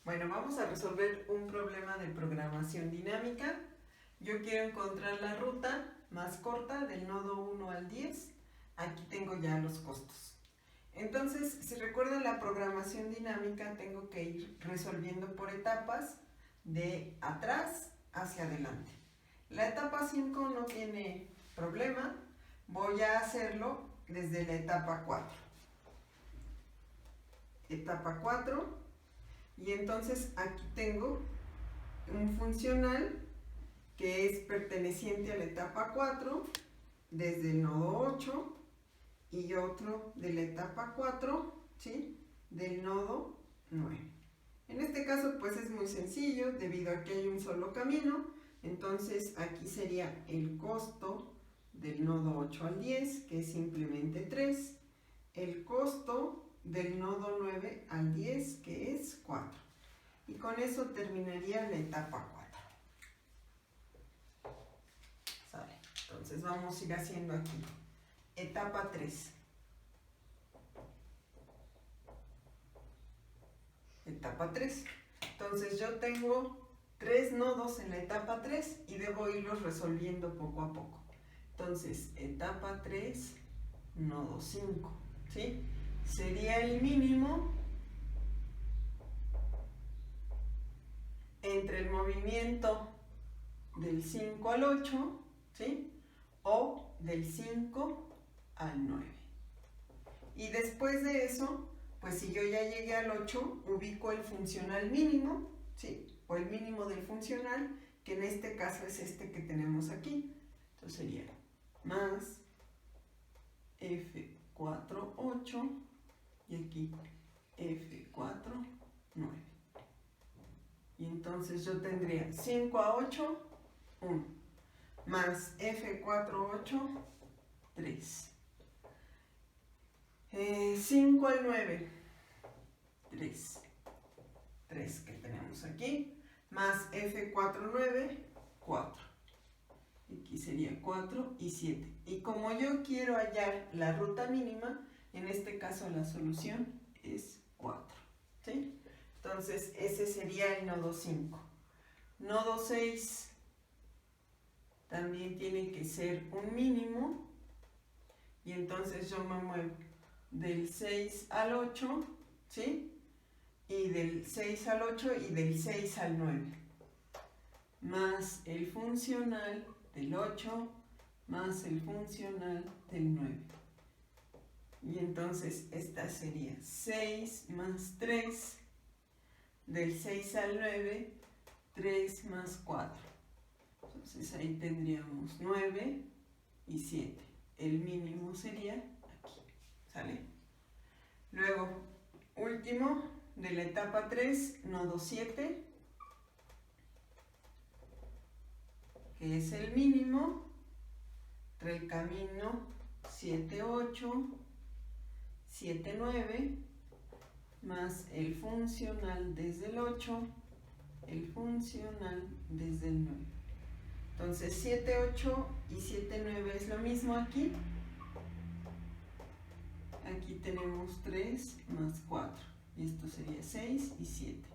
Bueno, vamos a resolver un problema de programación dinámica. Yo quiero encontrar la ruta más corta del nodo 1 al 10. Aquí tengo ya los costos. Entonces, si recuerdan la programación dinámica, tengo que ir resolviendo por etapas de atrás hacia adelante. La etapa 5 no tiene problema. Voy a hacerlo desde la etapa 4. Etapa 4. Y entonces aquí tengo un funcional que es perteneciente a la etapa 4 desde el nodo 8 y otro de la etapa 4, ¿sí?, del nodo 9. En este caso pues es muy sencillo debido a que hay un solo camino. Entonces aquí sería el costo del nodo 8 al 10, que es simplemente 3, el costo del nodo 9 al 10, que es 4. Y con eso terminaría la etapa 4. ¿Sale? Entonces vamos a ir haciendo aquí. Etapa 3. Etapa 3. Entonces yo tengo 3 nodos en la etapa 3 y debo irlos resolviendo poco a poco. Entonces, etapa 3, nodo 5, ¿sí? Sería el mínimo entre el movimiento del 5 al 8, ¿sí?, o del 5 al 9. Y después de eso, pues si yo ya llegué al 8, ubico el funcional mínimo, ¿sí?, o el mínimo del funcional, que en este caso es este que tenemos aquí. Entonces sería más F4, 8, y aquí F4, 9. Y entonces yo tendría 5 a 8, 1, más F4, 8, 3. 5 al 9, 3. 3 que tenemos aquí, más F4, 9, 4. Aquí sería 4 y 7. Y como yo quiero hallar la ruta mínima, en este caso la solución es 4. ¿Sí? Entonces ese sería el nodo 5. Nodo 6 también tiene que ser un mínimo. Y entonces yo me muevo del 6 al 8, ¿sí?, y del 6 al 8 y del 6 al 9. Más el funcional del 8 más el funcional del 9. Y entonces esta sería 6 más 3, del 6 al 9, 3 más 4. Entonces ahí tendríamos 9 y 7. El mínimo sería aquí, ¿sale? Luego, último, de la etapa 3, nodo 7, que es el mínimo, entre el camino 7, 8, 7, 9, más el funcional desde el 8, el funcional desde el 9. Entonces 7, 8 y 7, 9 es lo mismo aquí. Aquí tenemos 3 más 4. Y esto sería 6 y 7.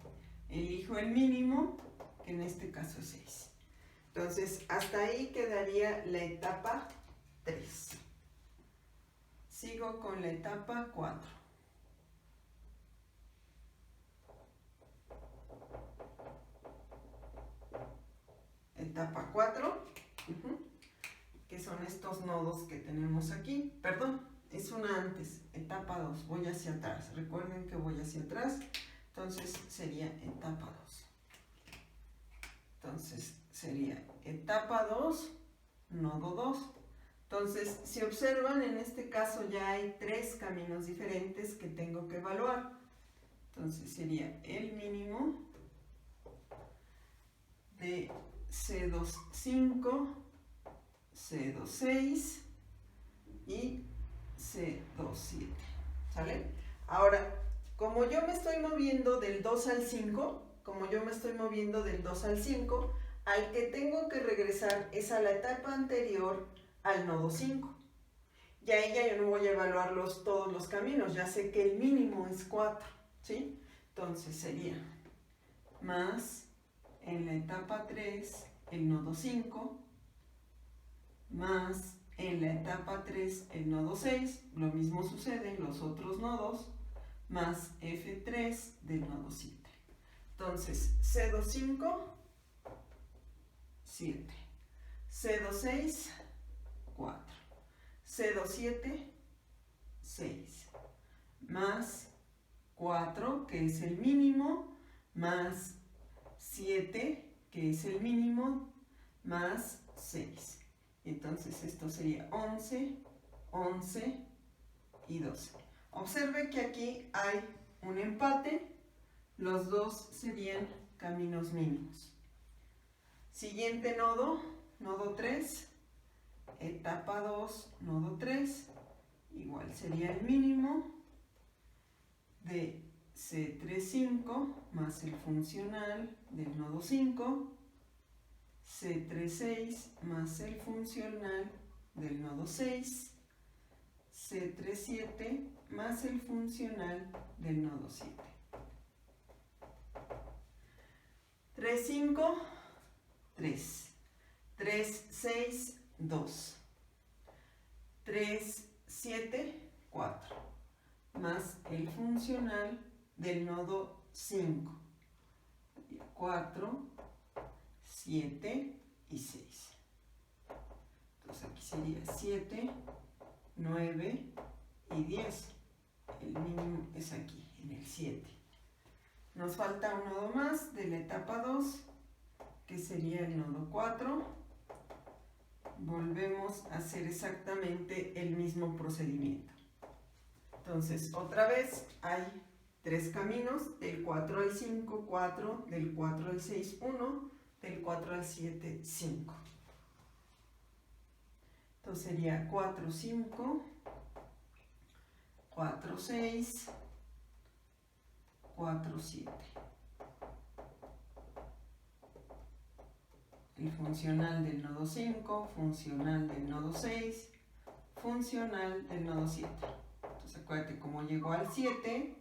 Elijo el mínimo, que en este caso es 6. Entonces, hasta ahí quedaría la etapa 3. Sigo con la etapa 4. Etapa 4, que son estos nodos que tenemos aquí. Perdón, es una antes, etapa 2, voy hacia atrás. Recuerden que voy hacia atrás, entonces sería etapa 2. Entonces sería etapa 2, nodo 2. Entonces, si observan, en este caso ya hay 3 caminos diferentes que tengo que evaluar. Entonces sería el mínimo de C25, C26 y C27, ¿sale? Ahora, como yo me estoy moviendo del 2 al 5, al que tengo que regresar es a la etapa anterior al nodo 5. Y ahí ya yo no voy a evaluar todos los caminos, ya sé que el mínimo es 4, ¿sí? Entonces sería más en la etapa 3 el nodo 5, más en la etapa 3 el nodo 6, lo mismo sucede en los otros nodos, más F3 del nodo 7. Entonces, C25, 7, C26, 4, C27, 6, más 4, que es el mínimo, más 7, que es el mínimo, más 6. Entonces esto sería 11, 11 y 12. Observe que aquí hay un empate, los dos serían caminos mínimos. Siguiente nodo, nodo 3, etapa 2, nodo 3, igual sería el mínimo de C35 más el funcional del nodo 5, C36 más el funcional del nodo 6, C37 más el funcional del nodo 7. 3,5, 3. 3,6, 2. 3,7, 4. Más el funcional del nodo 5. 4, 7 y 6. Entonces aquí sería 7, 9 y 10. El mínimo es aquí, en el 7. Nos falta un nodo más de la etapa 2, que sería el nodo 4. Volvemos a hacer exactamente el mismo procedimiento. Entonces, otra vez hay 3 caminos, del 4 al 5, 4, del 4 al 6, 1, del 4 al 7, 5. Entonces sería 4, 5, 4, 6, 4, 7. El funcional del nodo 5, funcional del nodo 6, funcional del nodo 7. Entonces acuérdate, como llegó al 7,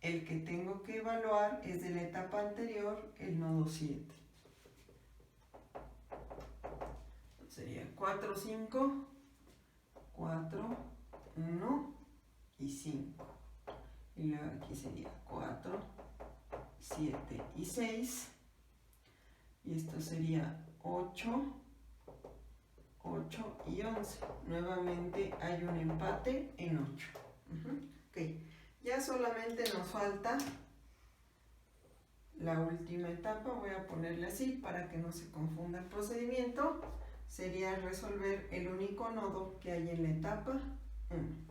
el que tengo que evaluar es de la etapa anterior, el nodo 7. Entonces sería 4, 5, 4, 1 y 5. Y luego aquí sería 4, 7 y 6. Y esto sería 8, 8 y 11. Nuevamente hay un empate en 8. Ok, ya solamente nos falta la última etapa. Voy a ponerle así para que no se confunda el procedimiento. Sería resolver el único nodo que hay en la etapa 1.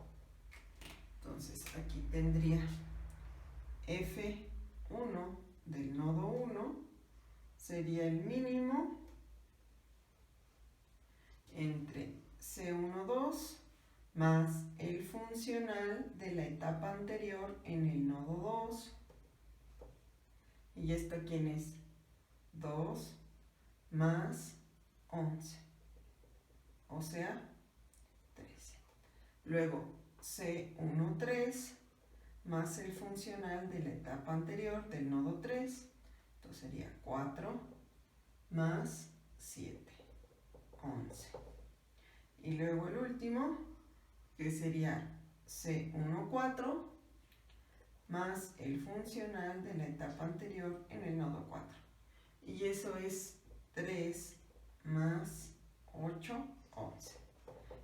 Entonces aquí tendría F1 del nodo 1 sería el mínimo entre C12 más el funcional de la etapa anterior en el nodo 2. ¿Y esto quién es? 2 más 11, o sea, 13. Luego C13 más el funcional de la etapa anterior del nodo 3. Entonces sería 4 más 7, 11. Y luego el último, que sería C14 más el funcional de la etapa anterior en el nodo 4. Y eso es 3 más 8, 11.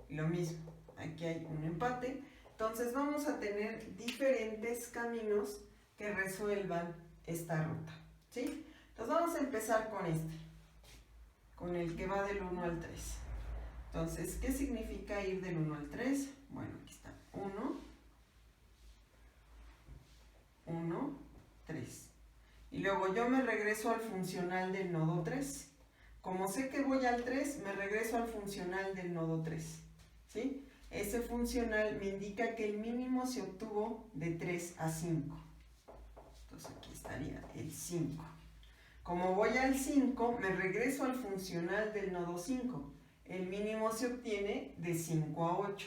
Y lo mismo, aquí hay un empate. Entonces vamos a tener diferentes caminos que resuelvan esta ruta, ¿sí? Entonces vamos a empezar con este, con el que va del 1 al 3. Entonces, ¿qué significa ir del 1 al 3? Bueno, aquí está, 1, 1, 3. Y luego yo me regreso al funcional del nodo 3. Como sé que voy al 3, me regreso al funcional del nodo 3, ¿sí? Ese funcional me indica que el mínimo se obtuvo de 3 a 5. Entonces aquí estaría el 5. Como voy al 5, me regreso al funcional del nodo 5. El mínimo se obtiene de 5 a 8.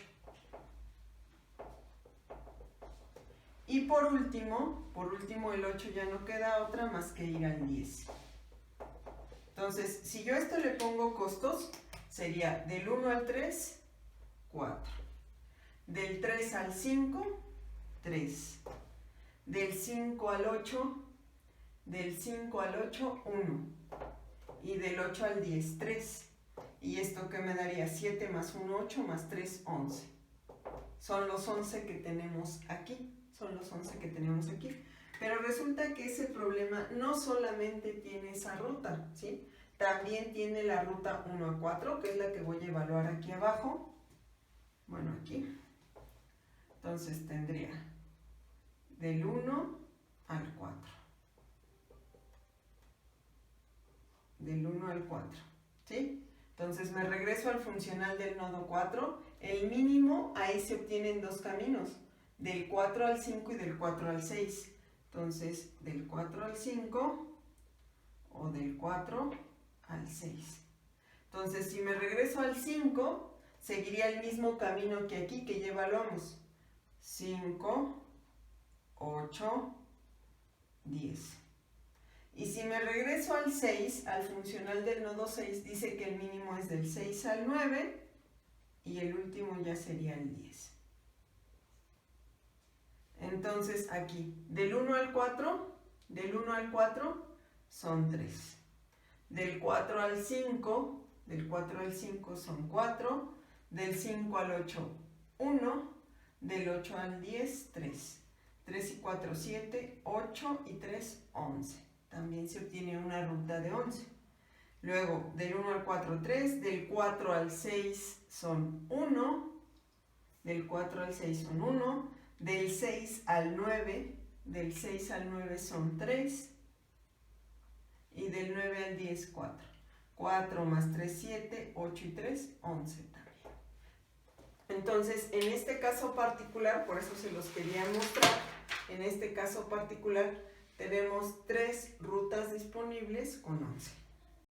Y por último el 8 ya no queda otra más que ir al 10. Entonces, si yo a esto le pongo costos, sería del 1 al 3, 4. Del 3 al 5, 3. Del 5 al 8, del 5 al 8, 1. Y del 8 al 10, 3. Y esto que me daría 7 más 1, 8 más 3, 11. Son los 11 que tenemos aquí. Son los 11 que tenemos aquí. Pero resulta que ese problema no solamente tiene esa ruta, ¿sí? También tiene la ruta 1 a 4, que es la que voy a evaluar aquí abajo. Bueno, aquí. Entonces tendría del 1 al 4. Del 1 al 4, ¿sí? Entonces me regreso al funcional del nodo 4. El mínimo, ahí se obtienen dos caminos. Del 4 al 5 y del 4 al 6. Entonces, del 4 al 5 o del 4 al 6. Entonces, si me regreso al 5, seguiría el mismo camino que aquí, que ya evaluamos. 5, 8, 10. Y si me regreso al 6, al funcional del nodo 6, dice que el mínimo es del 6 al 9 y el último ya sería el 10. Entonces aquí, del 1 al 4 son 3. Del 4 al 5, son 4. Del 5 al 8, 1. Del 8 al 10, 3. 3 y 4, 7, 8 y 3, 11. También se obtiene una ruta de 11. Luego, del 1 al 4, 3. Del 4 al 6 son 1. Del 4 al 6 son 1. Del 6 al 9, son 3. Y del 9 al 10, 4. 4 más 3, 7, 8 y 3, 11 también. Entonces, en este caso particular, por eso se los quería mostrar, en este caso particular tenemos 3 rutas disponibles con 11.